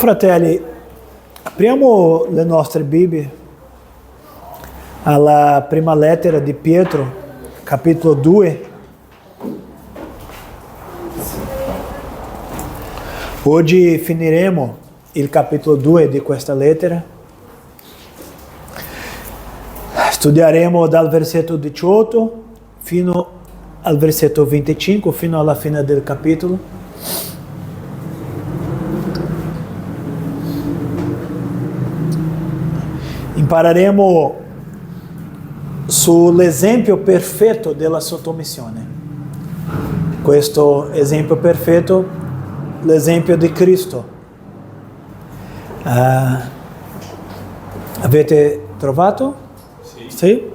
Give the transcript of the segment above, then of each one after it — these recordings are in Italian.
fratelli, apriamo le nostre Bibbie alla prima lettera di Pietro, capitolo 2. Oggi finiremo il capitolo 2 di questa lettera. Studieremo dal versetto 18 fino al versetto 25, fino alla fine del capitolo. Impareremo sull'esempio perfetto della sottomissione. Questo esempio perfetto, l'esempio di Cristo. Avete trovato? Sì?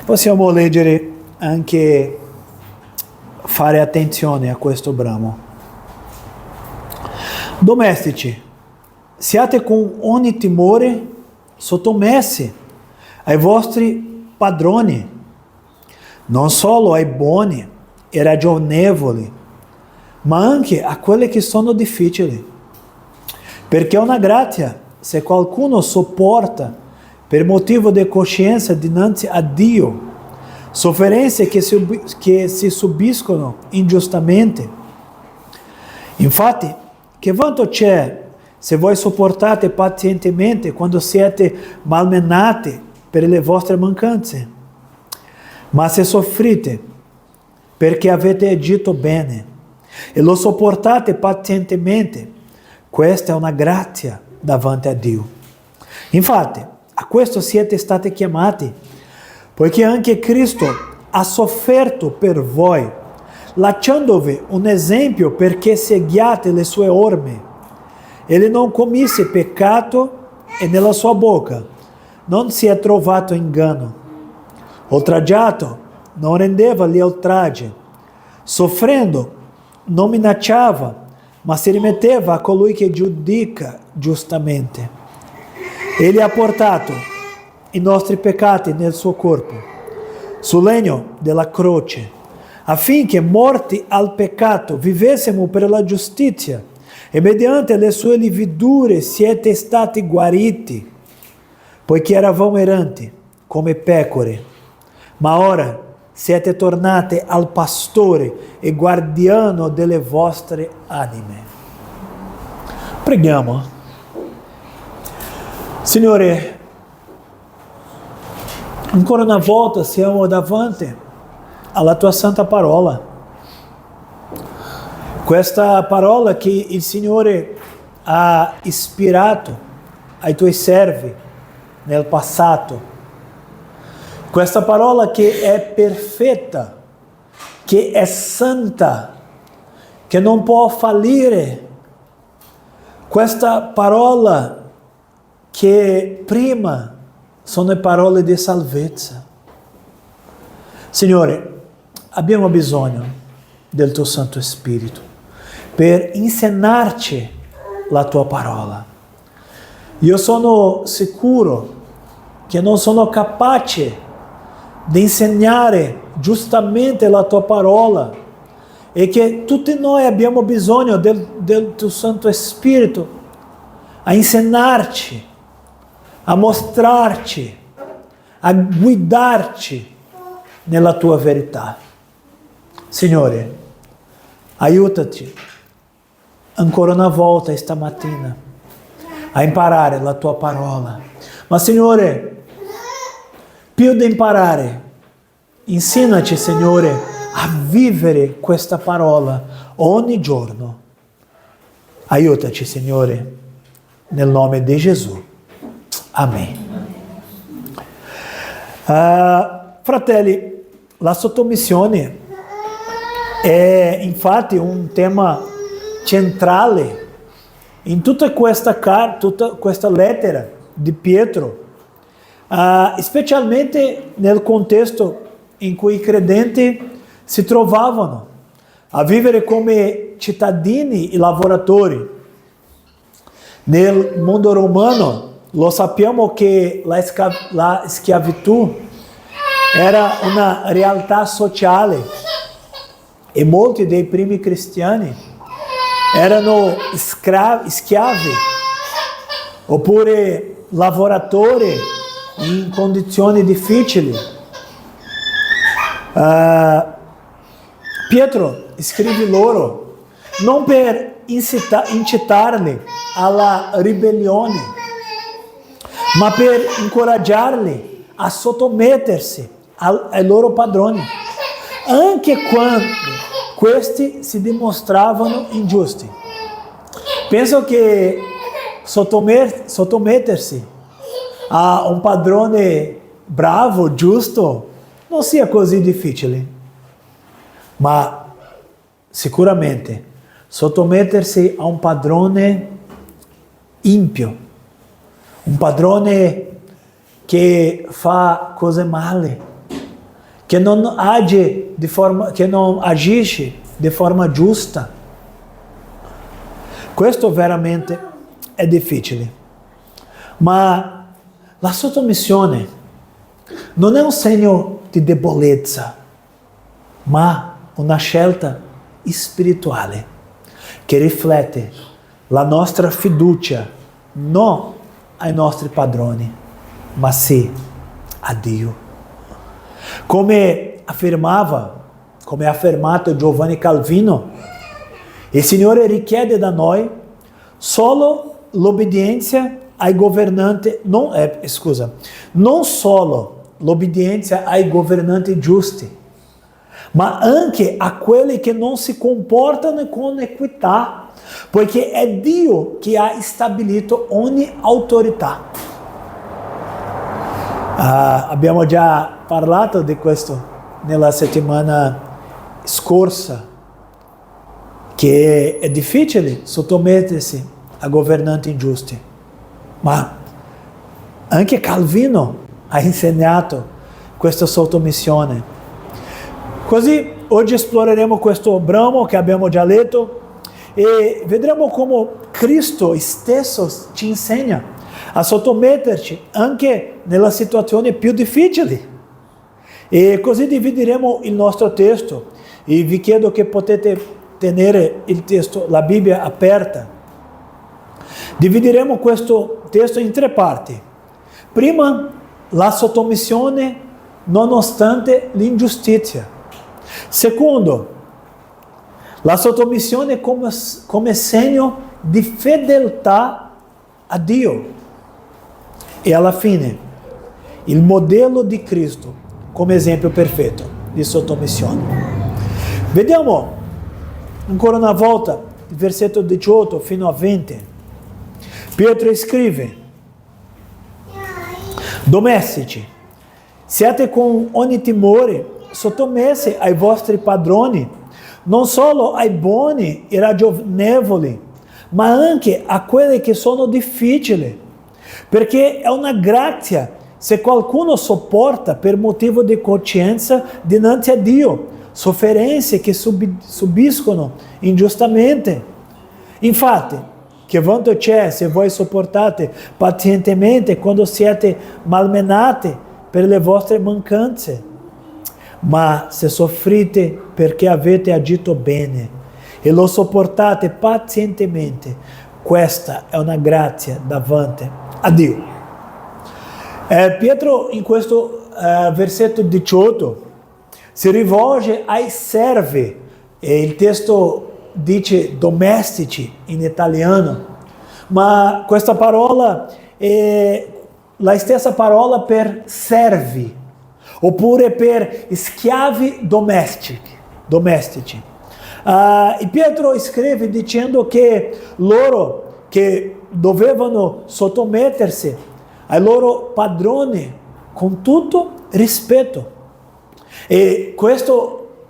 Possiamo leggere anche, fare attenzione a questo brano. Domestici, siate con ogni timore sottomessi ai vostri padroni, non solo ai buoni e ragionevoli, ma anche a quelli che sono difficili. Perché è una grazia se qualcuno sopporta per motivo di coscienza dinanzi a Dio sofferenze che si subiscono ingiustamente. Infatti, che vanto c'è se voi sopportate pazientemente quando siete malmenati per le vostre mancanze? Ma se soffrite perché avete agito bene e lo sopportate pazientemente, questa è una grazia davanti a Dio. Infatti, a questo siete stati chiamati, poiché anche Cristo ha sofferto per voi, lasciandovi un esempio perché seguiate le sue orme. Egli non commise peccato e nella sua bocca non si è trovato inganno. Oltraggiato non rendeva gli oltraggi, soffrendo non minacciava, ma si rimetteva a colui che giudica giustamente. Egli ha portato i nostri peccati nel suo corpo, sul legno della croce, affinché morti al peccato vivessimo per la giustizia, e mediante le sue lividure siete stati guariti, poiché eravamo erranti come pecore, ma ora siete tornate al pastore e guardiano delle vostre anime. Preghiamo. Signore, ancora una volta siamo davanti alla tua santa parola. Questa parola che il Signore ha ispirato ai tuoi servi nel passato. Questa parola che è perfetta, che è santa, che non può fallire. Questa parola che prima sono parole di salvezza. Signore, abbiamo bisogno del tuo Santo Spirito per insegnarci la tua parola. Io sono sicuro che non sono capace di insegnare giustamente la tua parola e che tutti noi abbiamo bisogno del tuo Santo Spirito a insegnarci, a mostrarci, a guidarci nella tua verità. Signore, aiutaci ancora una volta stamattina a imparare la tua parola. Ma Signore, più di imparare, insegnaci, Signore, a vivere questa parola ogni giorno. Aiutaci, Signore, nel nome di Gesù. Amen. Fratelli, la sottomissione è infatti un tema centrale in tutta questa lettera di Pietro, specialmente nel contesto in cui i credenti si trovavano a vivere come cittadini e lavoratori. Nel mondo romano lo sappiamo che la schiavitù era una realtà sociale e molti dei primi cristiani erano schiavi, oppure lavoratori in condizioni difficili. Pietro scrive loro non per incitarli alla ribellione, ma per incoraggiarli a sottomettersi ai loro padroni, anche quando questi si dimostravano ingiusti. Penso che sottomettersi a un padrone bravo, giusto, non sia così difficile, ma sicuramente sottomettersi a un padrone impio, un padrone che fa cose male, che non agisce di forma giusta. Questo veramente è difficile. Ma la sottomissione non è un segno di debolezza, ma una scelta spirituale che riflette la nostra fiducia non ai nostri padroni, ma sì a Dio. Come ha affermato Giovanni Calvino, il Signore richiede da noi solo l'obbedienza ai governanti, non solo l'obbedienza ai governanti giusti, ma anche a quelli che non si comportano con equità, poiché è Dio che ha stabilito ogni autorità. Abbiamo già parlato di questo nella settimana scorsa, che è difficile sottomettersi a governanti ingiusti, ma anche Calvino ha insegnato questa sottomissione. Così oggi esploreremo questo brano che abbiamo già letto e vedremo come Cristo stesso ci insegna a sottometterci anche nella situazione più difficili. E così divideremo il nostro testo e vi chiedo che potete tenere il testo, la Bibbia aperta. Divideremo questo testo in 3 parti. Prima, la sottomissione nonostante l'ingiustizia. Secondo, la sottomissione come segno di fedeltà a Dio. E alla fine, il modello di Cristo come esempio perfetto di sottomissione. Vediamo ancora una volta il versetto 18 fino a 20. Pietro scrive: domestici, siate con ogni timore sottomessi ai vostri padroni, non solo ai buoni e ragionevoli, ma anche a quelli che sono difficili, perché è una grazia se qualcuno sopporta per motivo di coscienza dinanzi a Dio sofferenze che subiscono ingiustamente. Infatti, che vanto c'è se voi sopportate pazientemente quando siete malmenati per le vostre mancanze? Ma se soffrite perché avete agito bene e lo sopportate pazientemente, questa è una grazia davanti a Dio. Pietro in questo versetto 18 si rivolge ai servi, e il testo dice domestici in italiano, ma questa parola è la stessa parola per servi, oppure per schiavi domestici. E Pietro scrive dicendo che loro che dovevano sottomettersi ai loro padroni con tutto rispetto. E questa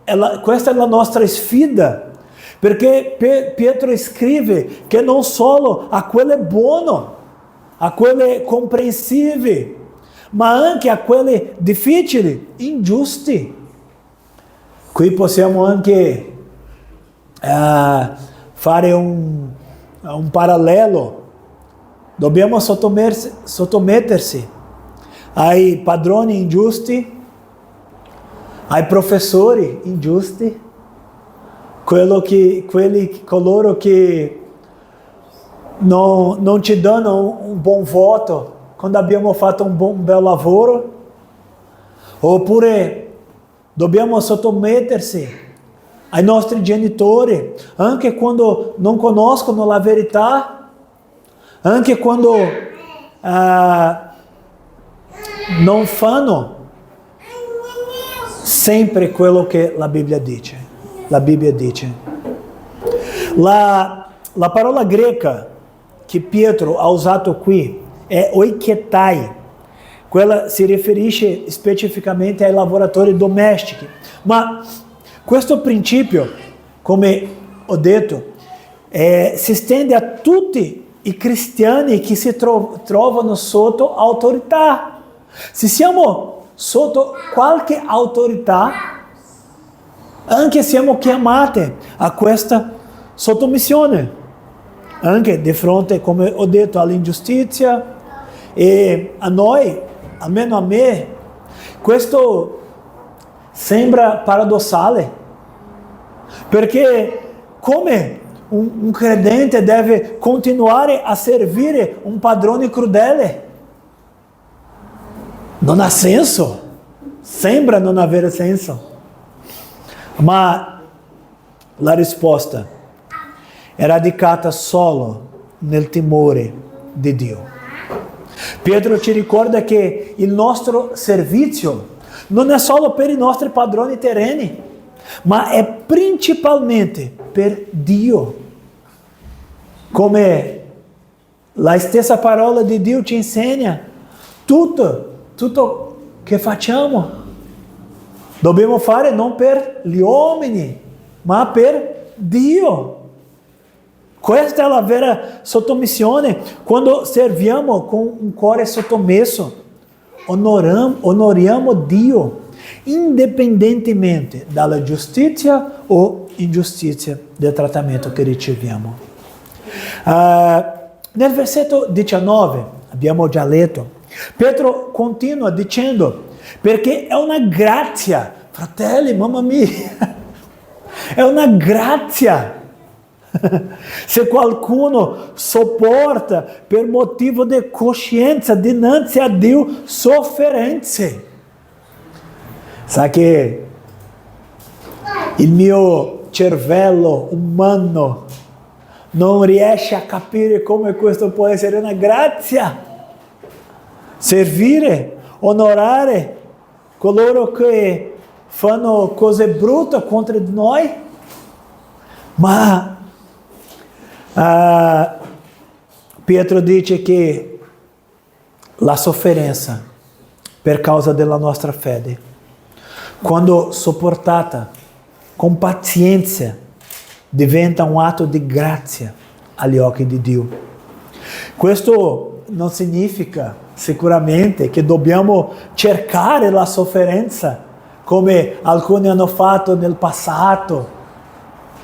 è la nostra sfida, perché Pietro scrive che non solo a quelle buone, a quelle comprensive, ma anche a quelle difficili, ingiusti. Qui possiamo anche fare un parallelo. Dobbiamo sottomettersi ai padroni ingiusti, ai professori ingiusti, coloro che non ci danno un buon voto quando abbiamo fatto un bel lavoro, oppure dobbiamo sottomettersi ai nostri genitori, anche quando non conoscono la verità, anche quando non fanno sempre quello che la Bibbia dice. La Bibbia dice. La parola greca che Pietro ha usato qui è oiketai. Quella si riferisce specificamente ai lavoratori domestici. Ma questo principio, come ho detto, si estende a tutti i cristiani che si trovano sotto autorità. Se siamo sotto qualche autorità, anche siamo chiamati a questa sottomissione, anche di fronte, come ho detto, all'ingiustizia. E a noi, almeno a me, questo sembra paradossale, perché come un credente deve continuare a servire un padrone crudele? Non ha senso, sembra non avere senso. Ma la risposta è radicata solo nel timore di Dio. Pietro ci ricorda che il nostro servizio non è solo per i nostri padroni terreni, ma è principalmente per Dio. Come la stessa parola di Dio ci insegna, tutto che facciamo dobbiamo fare non per gli uomini, ma per Dio. Questa è la vera sottomissione. Quando serviamo con un cuore sottomesso, onoriamo Dio, indipendentemente dalla giustizia o ingiustizia del trattamento che riceviamo. Nel versetto 19, abbiamo già letto, Pietro continua dicendo, perché è una grazia, fratelli, mamma mia, è una grazia. Se qualcuno sopporta per motivo di coscienza dinanzi a Dio sofferenze. Sa che il mio cervello umano non riesce a capire come questo può essere una grazia. Servire, onorare coloro che fanno cose brutte contro di noi. Ma Pietro dice che la sofferenza per causa della nostra fede, quando sopportata con pazienza, diventa un atto di grazia agli occhi di Dio. Questo non significa sicuramente che dobbiamo cercare la sofferenza come alcuni hanno fatto nel passato,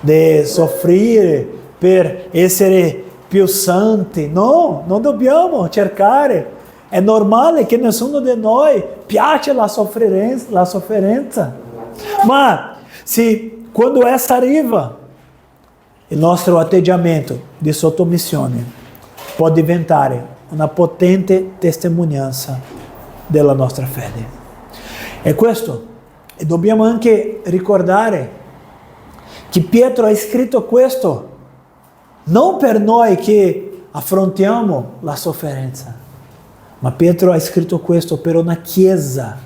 di soffrire per essere più santi. No, non dobbiamo cercare. È normale che nessuno di noi piace la sofferenza. Ma se quando essa arriva, il nostro atteggiamento di sottomissione può diventare una potente testimonianza della nostra fede. E questo, e dobbiamo anche ricordare che Pietro ha scritto questo non per noi che affrontiamo la sofferenza, ma Pietro ha scritto questo per una chiesa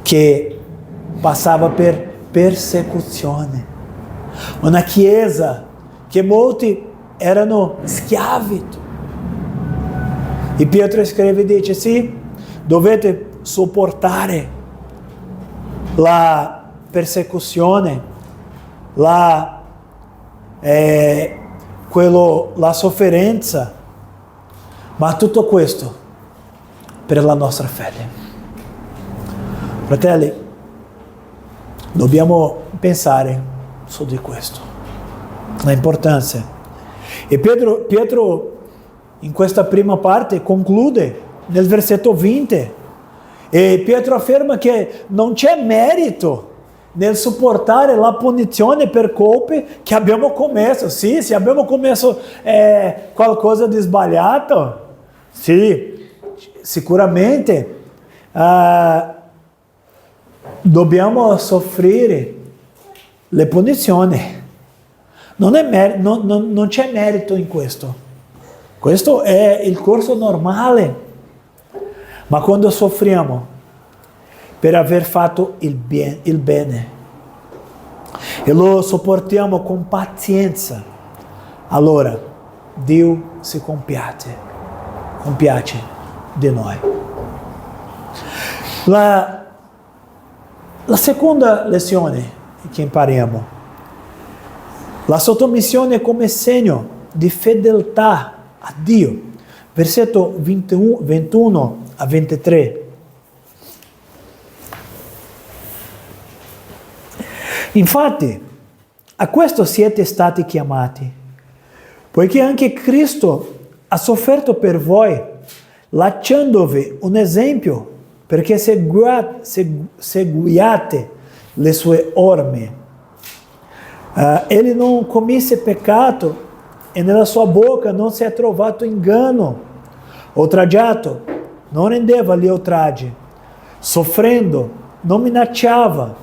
che passava per persecuzione, una chiesa che molti erano schiavi. E Pietro scrive e dice, sì, dovete sopportare la persecuzione, la sofferenza, ma tutto questo per la nostra fede. Fratelli, dobbiamo pensare su di questo, l'importanza. E Pietro in questa prima parte conclude nel versetto 20, e Pietro afferma che non c'è merito nel supportare la punizione per colpe che abbiamo commesso. Sì, se abbiamo commesso qualcosa di sbagliato, sì, sicuramente dobbiamo soffrire le punizioni. Non c'è merito in questo. Questo è il corso normale. Ma quando soffriamo per aver fatto il bene e lo sopportiamo con pazienza, allora Dio si compiace di noi. La seconda lezione che impariamo: la sottomissione come segno di fedeltà a Dio. Versetto 21 a 23. Infatti, a questo siete stati chiamati, poiché anche Cristo ha sofferto per voi, lasciandovi un esempio, perché seguiate le sue orme. Egli non commise peccato e nella sua bocca non si è trovato inganno. Oltraggiato, non rendeva gli oltraggi. Soffrendo, non minacciava,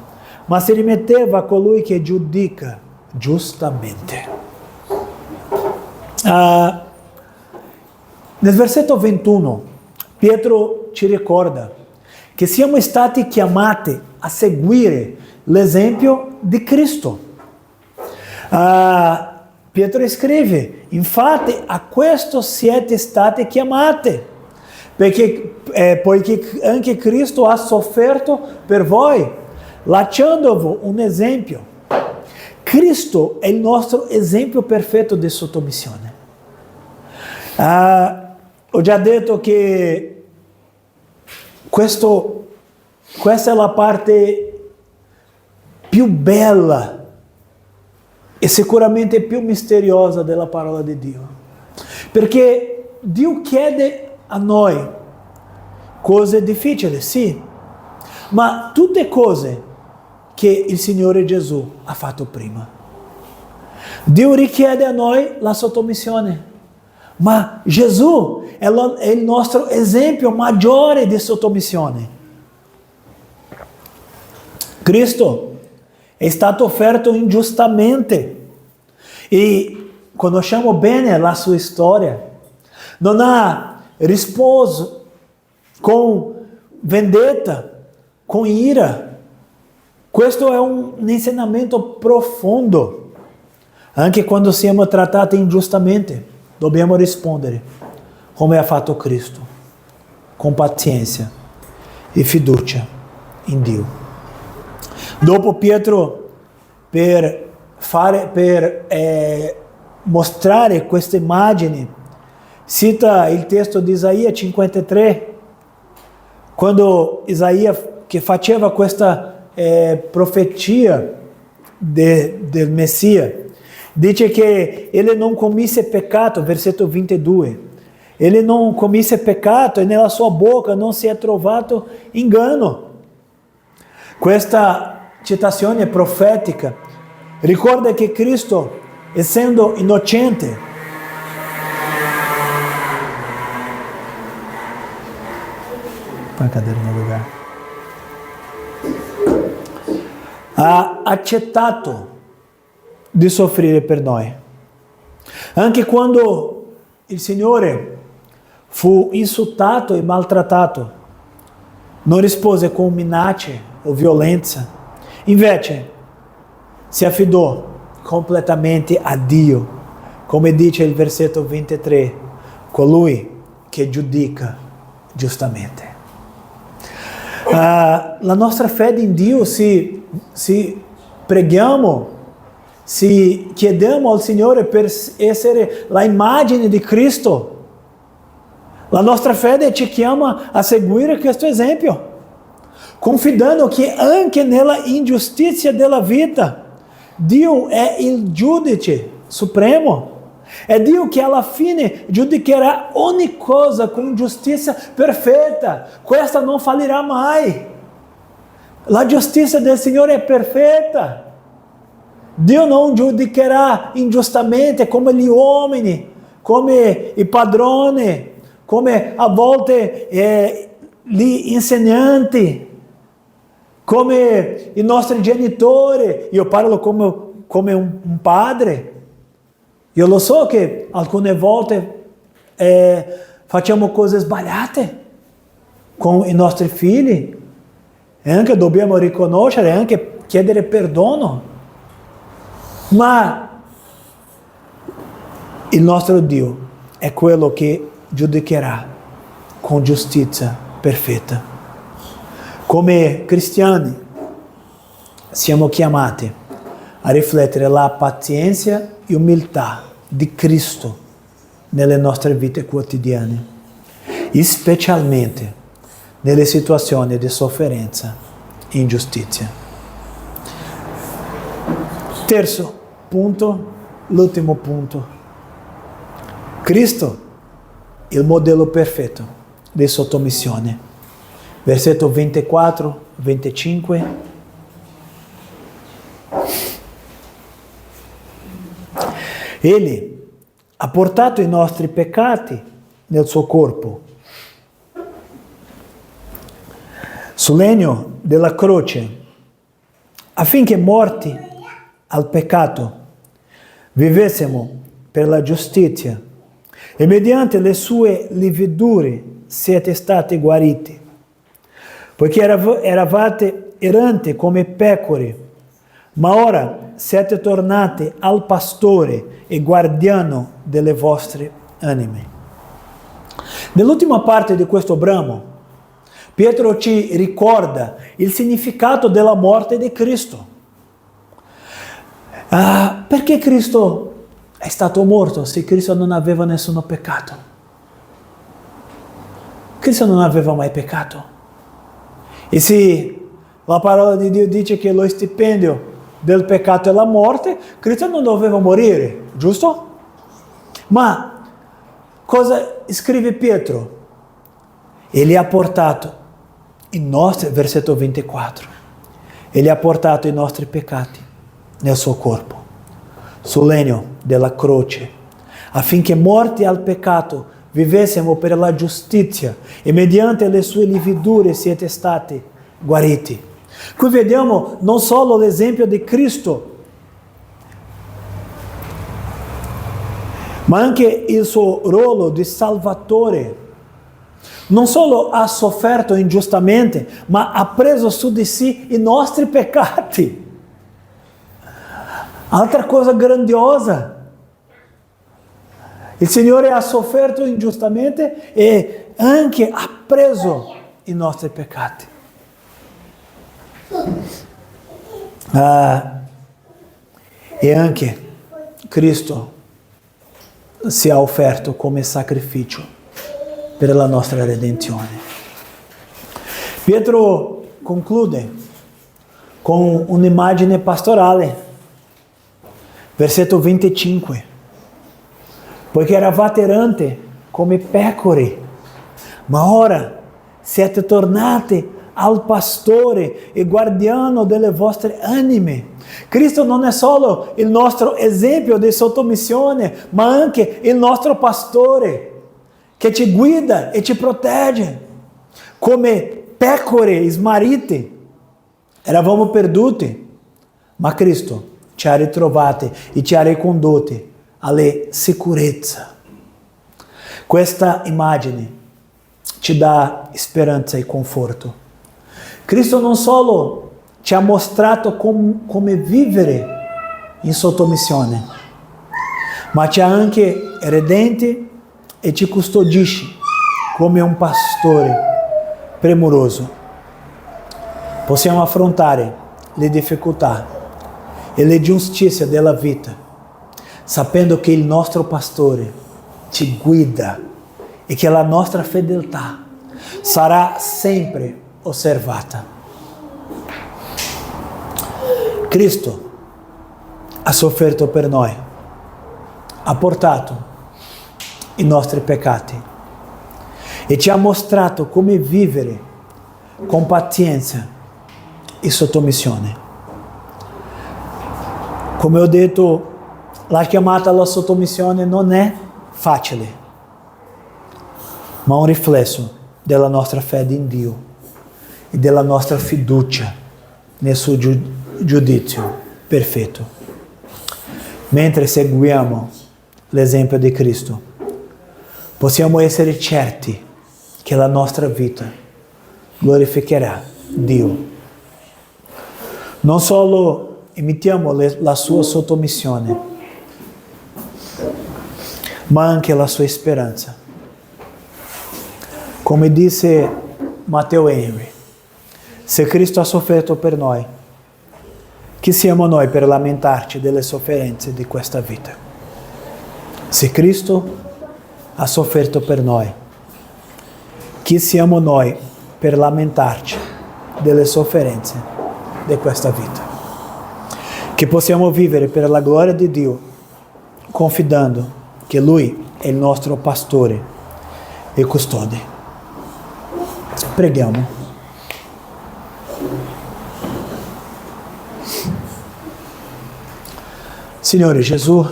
ma si rimetteva a colui che giudica giustamente. Nel versetto 21, Pietro ci ricorda che siamo stati chiamati a seguire l'esempio di Cristo. Pietro scrive: infatti a questo siete stati chiamati, poiché anche Cristo ha sofferto per voi, lasciandovi un esempio. Cristo è il nostro esempio perfetto di sottomissione. Ho già detto che questa è la parte più bella e sicuramente più misteriosa della parola di Dio, perché Dio chiede a noi cose difficili, sì, ma tutte cose che il Signore Gesù ha fatto prima. Dio richiede a noi la sottomissione, ma Gesù è il nostro esempio maggiore di sottomissione. Cristo è stato offerto ingiustamente e conosciamo bene la sua storia. Non ha risposto con vendetta, con ira. Questo è un insegnamento profondo. Anche quando siamo trattati ingiustamente, dobbiamo rispondere come ha fatto Cristo, con pazienza e fiducia in Dio. Dopo Pietro, per mostrare queste immagini, cita il testo di Isaia 53, quando Isaia, che faceva questa profetia del Messia, dice che ele non commise peccato, versetto 22, ele non commise peccato e nella sua bocca non si è trovato inganno. Questa citazione profetica ricorda che Cristo, essendo innocente, ha accettato di soffrire per noi. Anche quando il Signore fu insultato e maltrattato, non rispose con minacce o violenza. Invece si affidò completamente a Dio, come dice il versetto 23, colui che giudica giustamente. La nostra fede in Dio, se preghiamo, se chiediamo al Signore per essere la immagine di Cristo, la nostra fede ci chiama a seguire questo esempio, confidando che anche nella ingiustizia della vita Dio è il giudice supremo. È Dio che alla fine giudicherà ogni cosa con giustizia perfetta. Questa non fallirà mai. La giustizia del Signore è perfetta. Dio non giudicherà ingiustamente come gli uomini, come i padroni, come a volte gli insegnanti, come i nostri genitori. Io parlo come un padre. Io lo so che alcune volte facciamo cose sbagliate con i nostri figli e anche dobbiamo riconoscere, anche chiedere perdono. Ma il nostro Dio è quello che giudicherà con giustizia perfetta. Come cristiani siamo chiamati a riflettere la pazienza e umiltà di Cristo nelle nostre vite quotidiane, specialmente nelle situazioni di sofferenza e ingiustizia. Terzo punto, l'ultimo punto. Cristo, il modello perfetto di sottomissione. Versetto 24, 25. Egli ha portato i nostri peccati nel suo corpo, sul legno della croce, affinché morti al peccato vivessimo per la giustizia, e mediante le sue lividure siete stati guariti, poiché eravate erranti come pecore, ma ora siete tornati al pastore e guardiano delle vostre anime. Nell'ultima parte di questo brano, Pietro ci ricorda il significato della morte di Cristo. Perché Cristo è stato morto se Cristo non aveva nessun peccato? Cristo non aveva mai peccato. E se la parola di Dio dice che lo stipendio del peccato è la morte, Cristo non doveva morire, giusto? Ma cosa scrive Pietro? Egli ha portato i nostri, versetto 24, egli ha portato i nostri peccati nel suo corpo, sul legno della croce, affinché morti al peccato vivessimo per la giustizia, e mediante le sue lividure siete stati guariti. Qui vediamo non solo l'esempio di Cristo, ma anche il suo ruolo di Salvatore. Non solo ha sofferto ingiustamente, ma ha preso su di sé i nostri peccati. Altra cosa grandiosa. Il Signore ha sofferto ingiustamente e anche ha preso i nostri peccati. E anche Cristo si è offerto come sacrificio per la nostra redenzione. Pietro conclude con un'immagine pastorale. Versetto 25. Poiché eravate erranti come pecore, ma ora siete tornati al pastore e guardiano delle vostre anime. Cristo non è solo il nostro esempio di sottomissione, ma anche il nostro pastore che ci guida e ci protegge. Come pecore smarrite, eravamo perduti, ma Cristo ci ha ritrovati e ci ha ricondotti alle sicurezza. Questa immagine ci dà speranza e conforto. Cristo non solo ci ha mostrato come vivere in sottomissione, ma ci ha anche redenti e ci custodisce come un pastore premuroso. Possiamo affrontare le difficoltà e le giustizie della vita, sapendo che il nostro pastore ci guida e che la nostra fedeltà sarà sempre osservata. Cristo ha sofferto per noi, ha portato i nostri peccati e ci ha mostrato come vivere con pazienza e sottomissione. Come ho detto, la chiamata alla sottomissione non è facile, ma un riflesso della nostra fede in Dio e della nostra fiducia nel suo giudizio perfetto. Mentre seguiamo l'esempio di Cristo, possiamo essere certi che la nostra vita glorificherà Dio. Non solo imitiamo la sua sottomissione, ma anche la sua speranza. Come disse Matteo Henry, se Cristo ha sofferto per noi, chi siamo noi per lamentarci delle sofferenze di questa vita? Se Cristo ha sofferto per noi, chi siamo noi per lamentarci delle sofferenze di questa vita? Che possiamo vivere per la gloria di Dio, confidando che Lui è il nostro pastore e custode. Preghiamo. Signore Gesù,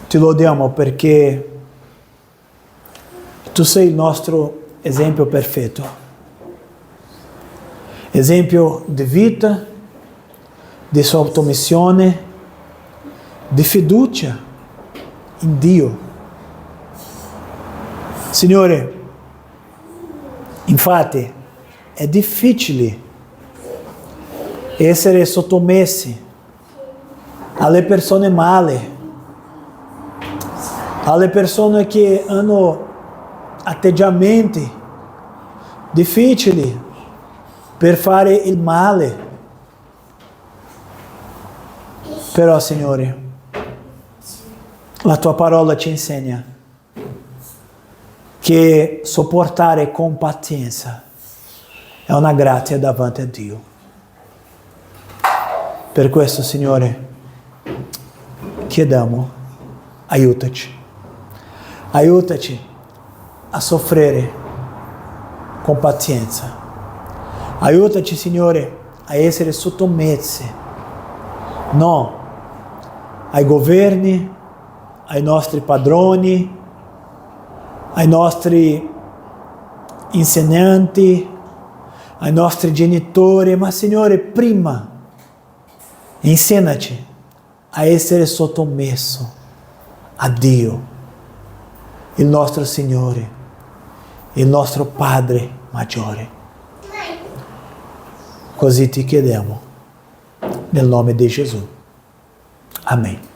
ti lodiamo perché tu sei il nostro esempio perfetto, esempio di vita, di sottomissione, di fiducia in Dio. Signore, infatti è difficile essere sottomessi alle persone male, alle persone che hanno atteggiamenti difficili per fare il male. Però, Signore, la tua parola ci insegna che sopportare con pazienza è una grazia davanti a Dio. Per questo, Signore, chiediamo, aiutaci. Aiutaci a soffrire con pazienza. Aiutaci, Signore, a essere sottomessi, non ai governi, ai nostri padroni, ai nostri insegnanti, ai nostri genitori, ma, Signore, prima insegnaci a essere sottomesso a Dio, il nostro Signore, il nostro Padre maggiore. Così ti chiediamo, nel nome di Gesù. Amen.